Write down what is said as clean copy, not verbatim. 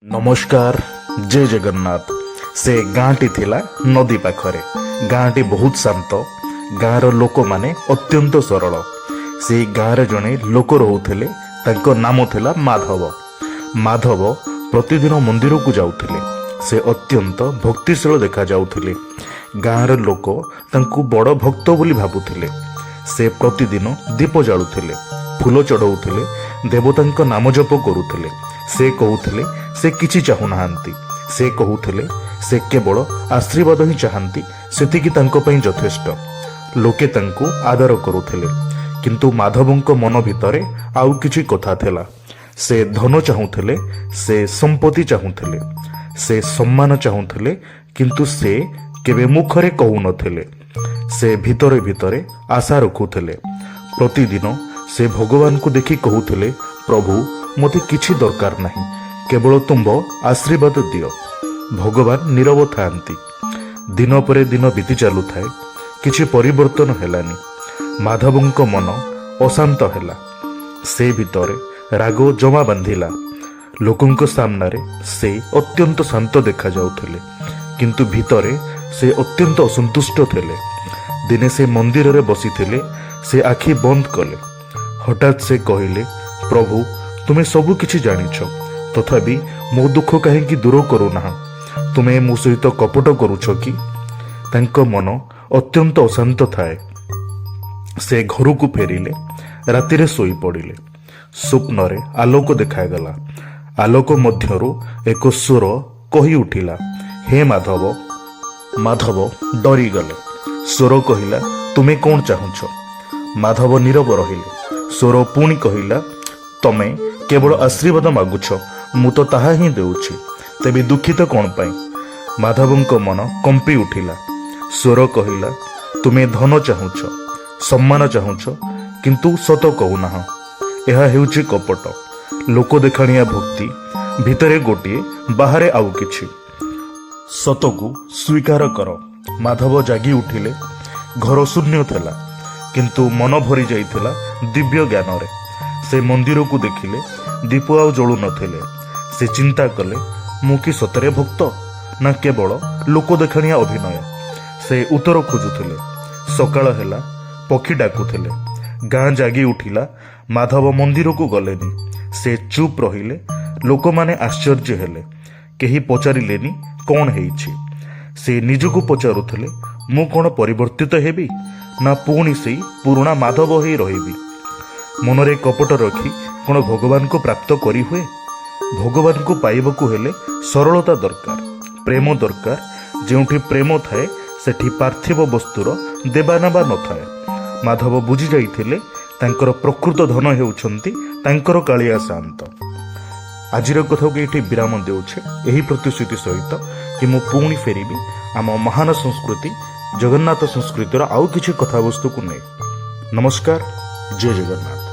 नमस्कार जय जगन्नाथ। से गाँटी थिला नदी पाखरे। गाँटी बहुत शांत। गाँर लोक माने अत्यंत सरल। से गाँव जड़े लोक रोते तांको नाम थिला माधव। माधव प्रतिदिन मंदिर को जाउथिले। से अत्यंत भक्तिशील देखा जाउथिले। गाँर लोक तांको बड़ भक्त बोली भाबुथिले। से प्रतिदिन दीप जाळुथिले, फूल चढ़ाउथिले, देवतांको नाम जप करुथिले। से कहूथिले से किछि चाहू नाहांती। से कहूथिले से केवल आशीर्वाद ही चाहती, सेतिकी तांको पई यथेष्ट। लोके तांको आदर करुथिले। किंतु माधवंको मन भितरे आउ किछि कथा थिला। से धन चाहूथिले, से संपत्ति चाहूथिले, से सम्मान चाहूथिले, किंतु से केबे मुखरे कहू नथिले। से भितरे भितरे आशा रखुथिले। प्रतिदिन से भगवान को देखि कहूथिले, प्रभु मते किछि दरकार नहीं, केवल तुम आशीर्वाद दियो। भगवान नीरव थांती। दिन पर दिन बीती चलु थाए, किछि परिवर्तन हेलानी। माधवंको मन अशांत हेला। से भितरे राग जमा बांधिला। लोकंको सामनारे से अत्यंत शांत देखा जाउथिले, किंतु भितरे से अत्यंत असंतुष्ट थिले। दिने से मंदिर रे बसिथिले। से आखि बंद कले। हठात से कहिले, प्रभु तुम्हें सबु किछि जानिछ, तथापि मो दुख कहीं दूर करूना। तुम्हें मो सहित कपट करुछ कि? तांको मन अत्यंत अशांत थाए। से घर को फेरिले। रातिरे सोई पड़िले। स्वप्न रे आलोक देखागला। आलोक मध्यरु एक स्वर कही उठिला, हे माधव। माधव डरी गले। स्वर कहिला, तुम्हें कौन चाहुछ? माधव नीरव रहिले। स्वर पुणी कहिला, तमे केवल आशीर्वाद मागुछ, मु तो ताहा ही देउछि, तेबे दुखित कौन पाई? माधवंको मन कंपी उठिला। स्वर कहिला, तुमे धन चाहुछ, सम्मान चाहुछ, किंतु सत कहूना। यह हेउछि कपट, लोक देखाणिया भक्ति। भितरे गोटिए, बाहरे आउ किछि। सतकू स्वीकार कर। माधव जागी उठिले। घर शून्य थिला, किंतु मन भरी जाइथिला दिव्य ज्ञान रे। से मंदिर को देखिले, दीप आउ जळु नथिले। से चिंता कले, मु कि सतरे भक्त, ना केवल लोक देखाणिया अभिनय? से उत्तर खोजुथिले। सकाळ हेला, पक्षी डाकुथिले। गाँ जागी उठिला। माधव मंदिर को गलेनी। से चुप रहिले। लोक माने आश्चर्य हेले। केही पचारिलेनी कौन हेइछि। से निजको पचारुथिले, मु कोन परिवर्तित हेबी, ना पुणी से पुराणा माधव ही रहिबी? मनरे कपट रखी कौन भगवान को प्राप्त करी हुए? भगवान को पाइबकु हेले सरलता दरकार, प्रेम दरकार। जेउठी प्रेम थाए सेठी पार्थिव वस्तुर देबानेबा न थाए। माधव बुझी जाइथिले तांकर प्रकृत धन हेउछंती तांकर कालिया शांत। आजिर कथा को ये विराम देउछे एही प्रतिश्रुति सहित कि मु पुणी फेरिबी आम महान संस्कृति जगन्नाथ संस्कृतिर आउ किछि कथावस्तु को नहीं। नमस्कार, जय जगन्नाथ।